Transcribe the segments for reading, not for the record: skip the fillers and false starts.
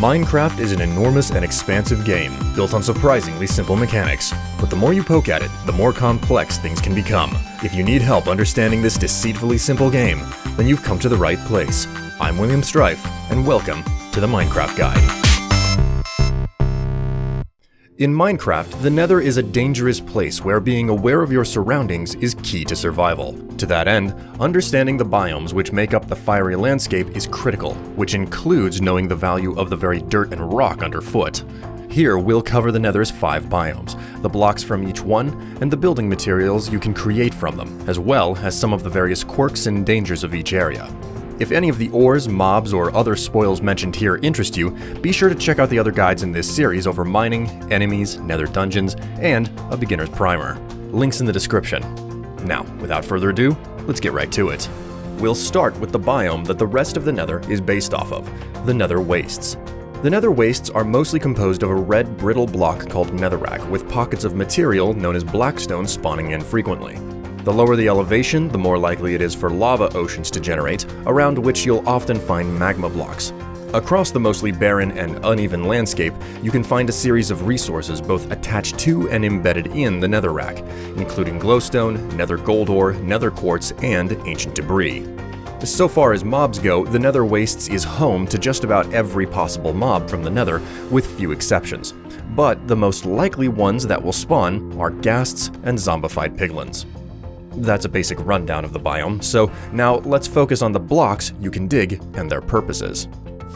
Minecraft is an enormous and expansive game, built on surprisingly simple mechanics. But the more you poke at it, the more complex things can become. If you need help understanding this deceitfully simple game, then you've come to the right place. I'm William Strife, and welcome to the Minecraft Guide. In Minecraft, the Nether is a dangerous place where being aware of your surroundings is key to survival. To that end, understanding the biomes which make up the fiery landscape is critical, which includes knowing the value of the very dirt and rock underfoot. Here, we'll cover the Nether's 5 biomes, the blocks from each one, and the building materials you can create from them, as well as some of the various quirks and dangers of each area. If any of the ores, mobs, or other spoils mentioned here interest you, be sure to check out the other guides in this series over mining, enemies, Nether dungeons, and a beginner's primer. Links in the description. Now, without further ado, let's get right to it. We'll start with the biome that the rest of the Nether is based off of, the Nether Wastes. The Nether Wastes are mostly composed of a red, brittle block called netherrack, with pockets of material known as blackstone spawning in frequently. The lower the elevation, the more likely it is for lava oceans to generate, around which you'll often find magma blocks. Across the mostly barren and uneven landscape, you can find a series of resources both attached to and embedded in the netherrack, including glowstone, nether gold ore, nether quartz, and ancient debris. So far as mobs go, the Nether Wastes is home to just about every possible mob from the Nether, with few exceptions. But the most likely ones that will spawn are ghasts and zombified piglins. That's a basic rundown of the biome, so now let's focus on the blocks you can dig and their purposes.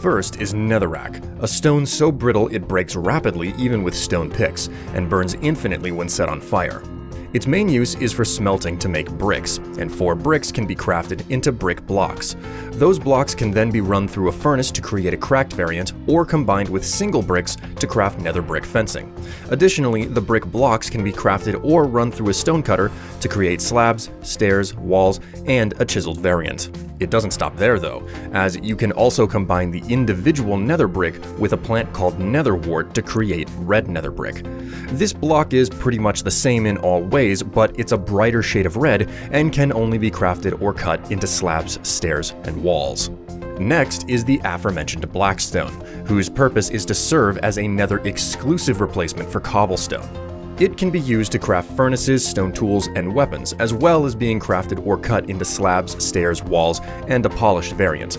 First is netherrack, a stone so brittle it breaks rapidly even with stone picks, and burns infinitely when set on fire. Its main use is for smelting to make bricks, and 4 bricks can be crafted into brick blocks. Those blocks can then be run through a furnace to create a cracked variant, or combined with single bricks to craft nether brick fencing. Additionally, the brick blocks can be crafted or run through a stone cutter to create slabs, stairs, walls, and a chiseled variant. It doesn't stop there though, as you can also combine the individual nether brick with a plant called netherwort to create red nether brick. This block is pretty much the same in all ways, but it's a brighter shade of red and can only be crafted or cut into slabs, stairs, and walls. Next is the aforementioned blackstone, whose purpose is to serve as a nether exclusive replacement for cobblestone. It can be used to craft furnaces, stone tools, and weapons, as well as being crafted or cut into slabs, stairs, walls, and a polished variant.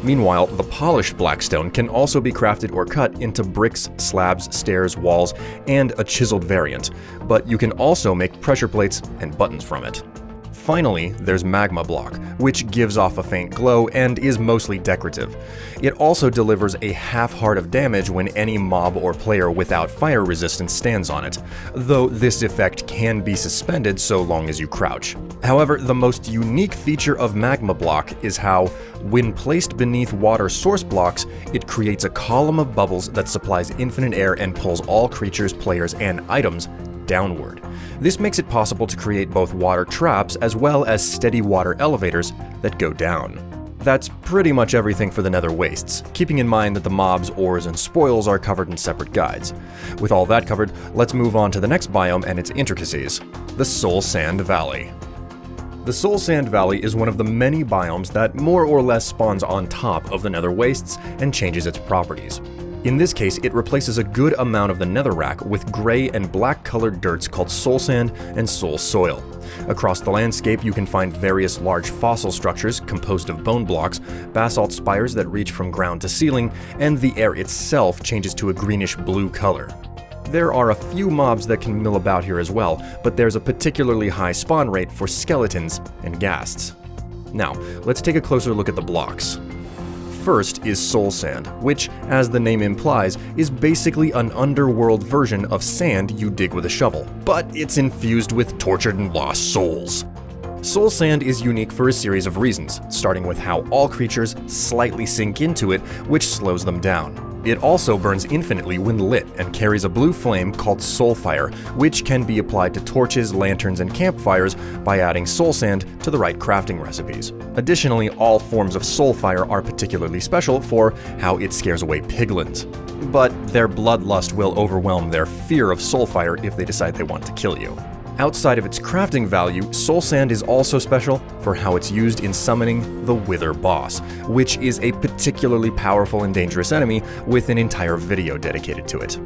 Meanwhile, the polished blackstone can also be crafted or cut into bricks, slabs, stairs, walls, and a chiseled variant, but you can also make pressure plates and buttons from it. Finally, there's magma block, which gives off a faint glow and is mostly decorative. It also delivers a half heart of damage when any mob or player without fire resistance stands on it, though this effect can be suspended so long as you crouch. However, the most unique feature of magma block is how, when placed beneath water source blocks, it creates a column of bubbles that supplies infinite air and pulls all creatures, players, and items downward. This makes it possible to create both water traps as well as steady water elevators that go down. That's pretty much everything for the Nether Wastes, keeping in mind that the mobs, ores, and spoils are covered in separate guides. With all that covered, let's move on to the next biome and its intricacies, the Soul Sand Valley. The Soul Sand Valley is one of the many biomes that more or less spawns on top of the Nether Wastes and changes its properties. In this case, it replaces a good amount of the netherrack with gray and black colored dirts called soul sand and soul soil. Across the landscape, you can find various large fossil structures composed of bone blocks, basalt spires that reach from ground to ceiling, and the air itself changes to a greenish-blue color. There are a few mobs that can mill about here as well, but there's a particularly high spawn rate for skeletons and ghasts. Now, let's take a closer look at the blocks. First is soul sand, which, as the name implies, is basically an underworld version of sand you dig with a shovel, but it's infused with tortured and lost souls. Soul sand is unique for a series of reasons, starting with how all creatures slightly sink into it, which slows them down. It also burns infinitely when lit and carries a blue flame called soul fire, which can be applied to torches, lanterns, and campfires by adding soul sand to the right crafting recipes. Additionally, all forms of soul fire are particularly special for how it scares away piglins. But their bloodlust will overwhelm their fear of soul fire if they decide they want to kill you. Outside of its crafting value, soul sand is also special for how it's used in summoning the Wither boss, which is a particularly powerful and dangerous enemy with an entire video dedicated to it.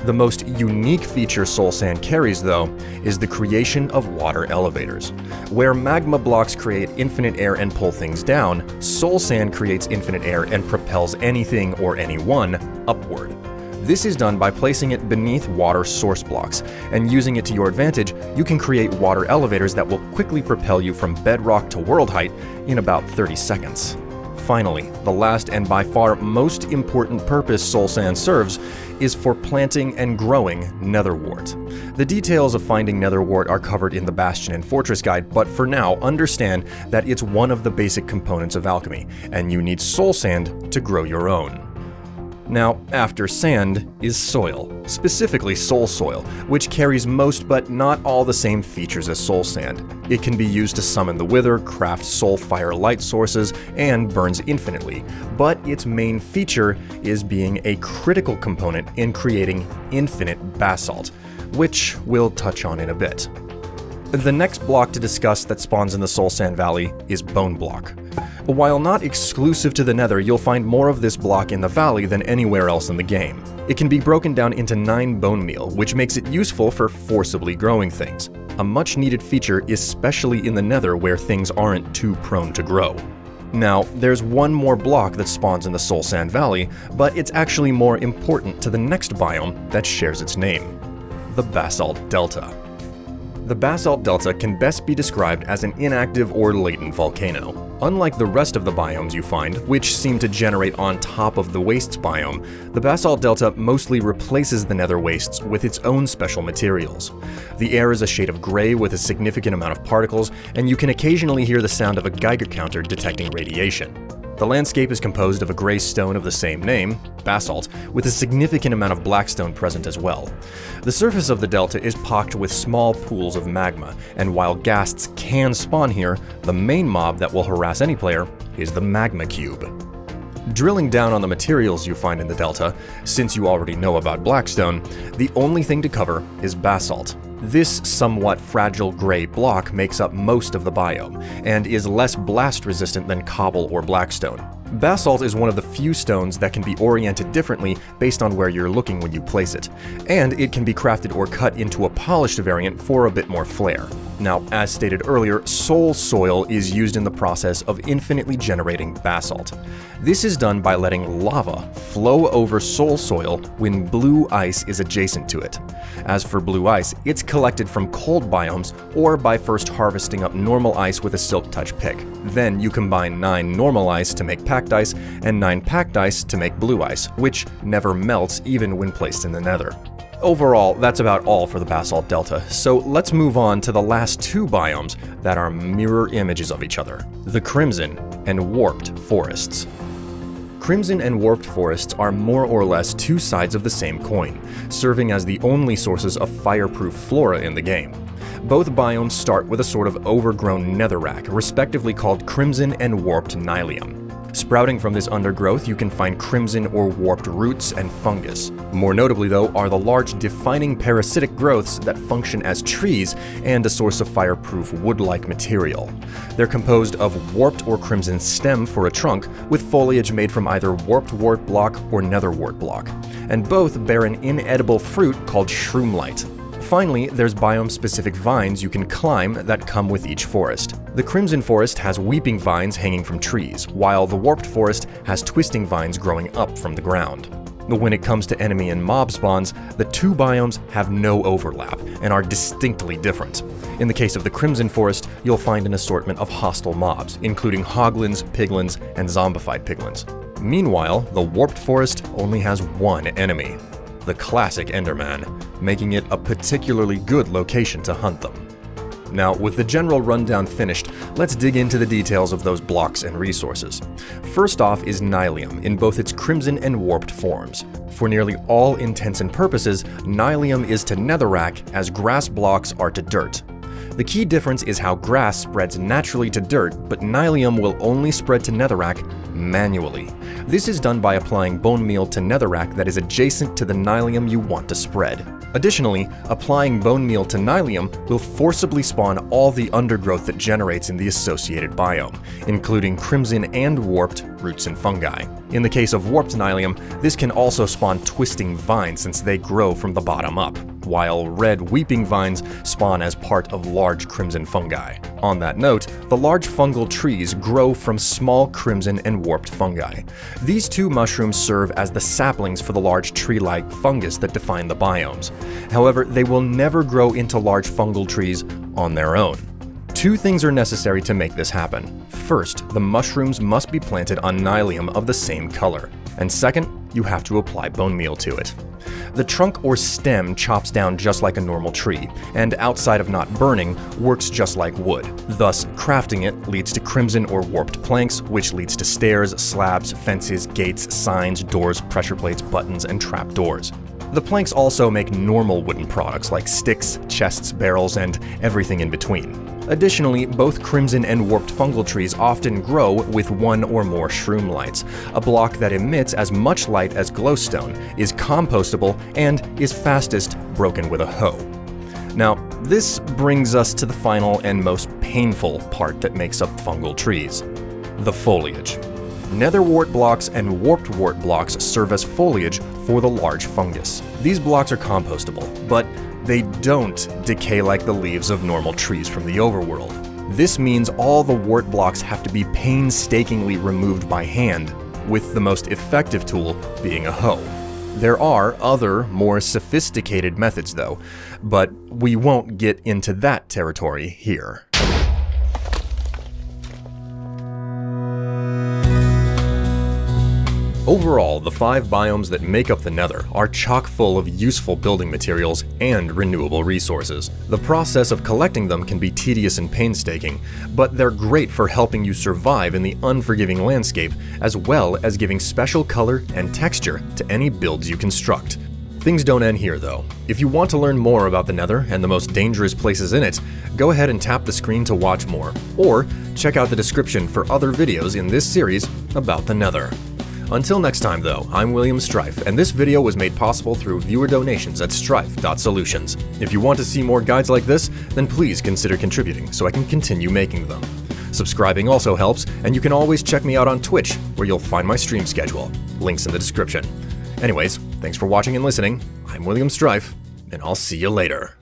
The most unique feature soul sand carries, though, is the creation of water elevators. Where magma blocks create infinite air and pull things down, soul sand creates infinite air and propels anything or anyone upward. This is done by placing it beneath water source blocks, and using it to your advantage, you can create water elevators that will quickly propel you from bedrock to world height in about 30 seconds. Finally, the last and by far most important purpose soul sand serves is for planting and growing netherwort. The details of finding netherwort are covered in the Bastion and Fortress guide, but for now, understand that it's one of the basic components of alchemy, and you need soul sand to grow your own. Now, after sand is soil, specifically soul soil, which carries most but not all the same features as soul sand. It can be used to summon the Wither, craft soul fire light sources, and burns infinitely, but its main feature is being a critical component in creating infinite basalt, which we'll touch on in a bit. The next block to discuss that spawns in the Soul Sand Valley is Bone Block. While not exclusive to the Nether, you'll find more of this block in the valley than anywhere else in the game. It can be broken down into 9 bone meal, which makes it useful for forcibly growing things. A much needed feature, especially in the Nether where things aren't too prone to grow. Now, there's one more block that spawns in the Soul Sand Valley, but it's actually more important to the next biome that shares its name: the Basalt Delta. The Basalt Delta can best be described as an inactive or latent volcano. Unlike the rest of the biomes you find, which seem to generate on top of the Wastes biome, the Basalt Delta mostly replaces the Nether Wastes with its own special materials. The air is a shade of gray with a significant amount of particles, and you can occasionally hear the sound of a Geiger counter detecting radiation. The landscape is composed of a gray stone of the same name, basalt, with a significant amount of blackstone present as well. The surface of the delta is pocked with small pools of magma, and while ghasts can spawn here, the main mob that will harass any player is the magma cube. Drilling down on the materials you find in the delta, since you already know about blackstone, the only thing to cover is basalt. This somewhat fragile gray block makes up most of the biome, and is less blast resistant than cobble or blackstone. Basalt is one of the few stones that can be oriented differently based on where you're looking when you place it, and it can be crafted or cut into a polished variant for a bit more flair. Now, as stated earlier, soul soil is used in the process of infinitely generating basalt. This is done by letting lava flow over soul soil when blue ice is adjacent to it. As for blue ice, it's collected from cold biomes or by first harvesting up normal ice with a silk touch pick. Then you combine 9 normal ice to make packed ice and 9 packed ice to make blue ice, which never melts even when placed in the Nether. Overall, that's about all for the Basalt Delta, so let's move on to the last 2 biomes that are mirror images of each other: the Crimson and Warped Forests. Crimson and Warped Forests are more or less 2 sides of the same coin, serving as the only sources of fireproof flora in the game. Both biomes start with a sort of overgrown netherrack, respectively called Crimson and Warped Nylium. Sprouting from this undergrowth, you can find crimson or warped roots and fungus. More notably, though, are the large defining parasitic growths that function as trees and a source of fireproof wood-like material. They're composed of warped or crimson stem for a trunk, with foliage made from either warped wart block or netherwort block, and both bear an inedible fruit called shroomlight. Finally, there's biome-specific vines you can climb that come with each forest. The Crimson Forest has weeping vines hanging from trees, while the Warped Forest has twisting vines growing up from the ground. When it comes to enemy and mob spawns, the 2 biomes have no overlap and are distinctly different. In the case of the Crimson Forest, you'll find an assortment of hostile mobs, including hoglins, piglins, and zombified piglins. Meanwhile, the Warped Forest only has 1 enemy: the classic Enderman, making it a particularly good location to hunt them. Now, with the general rundown finished, let's dig into the details of those blocks and resources. First off is Nylium in both its crimson and warped forms. For nearly all intents and purposes, Nylium is to netherrack as grass blocks are to dirt. The key difference is how grass spreads naturally to dirt, but Nylium will only spread to netherrack manually. This is done by applying bone meal to netherrack that is adjacent to the Nylium you want to spread. Additionally, applying bone meal to nylium will forcibly spawn all the undergrowth that generates in the associated biome, including crimson and warped roots and fungi. In the case of warped nylium, this can also spawn twisting vines since they grow from the bottom up, while red weeping vines spawn as part of large crimson fungi. On that note, the large fungal trees grow from small crimson and warped fungi. These two mushrooms serve as the saplings for the large tree-like fungus that define the biomes. However, they will never grow into large fungal trees on their own. Two things are necessary to make this happen. First, the mushrooms must be planted on nylium of the same color. And second, you have to apply bone meal to it. The trunk or stem chops down just like a normal tree, and outside of not burning, works just like wood. Thus, crafting it leads to crimson or warped planks, which leads to stairs, slabs, fences, gates, signs, doors, pressure plates, buttons, and trapdoors. The planks also make normal wooden products like sticks, chests, barrels, and everything in between. Additionally, both crimson and warped fungal trees often grow with one or more shroom lights. A block that emits as much light as glowstone, is compostable, and is fastest broken with a hoe. Now, this brings us to the final and most painful part that makes up fungal trees: the foliage. Nether wart blocks and warped wart blocks serve as foliage for the large fungus. These blocks are compostable, but they don't decay like the leaves of normal trees from the overworld. This means all the wart blocks have to be painstakingly removed by hand, with the most effective tool being a hoe. There are other, more sophisticated methods though, but we won't get into that territory here. Overall, the 5 biomes that make up the Nether are chock full of useful building materials and renewable resources. The process of collecting them can be tedious and painstaking, but they're great for helping you survive in the unforgiving landscape, as well as giving special color and texture to any builds you construct. Things don't end here though. If you want to learn more about the Nether and the most dangerous places in it, go ahead and tap the screen to watch more, or check out the description for other videos in this series about the Nether. Until next time though, I'm William Strife, and this video was made possible through viewer donations at strife.solutions. If you want to see more guides like this, then please consider contributing so I can continue making them. Subscribing also helps, and you can always check me out on Twitch, where you'll find my stream schedule. Links in the description. Anyways, thanks for watching and listening. I'm William Strife, and I'll see you later.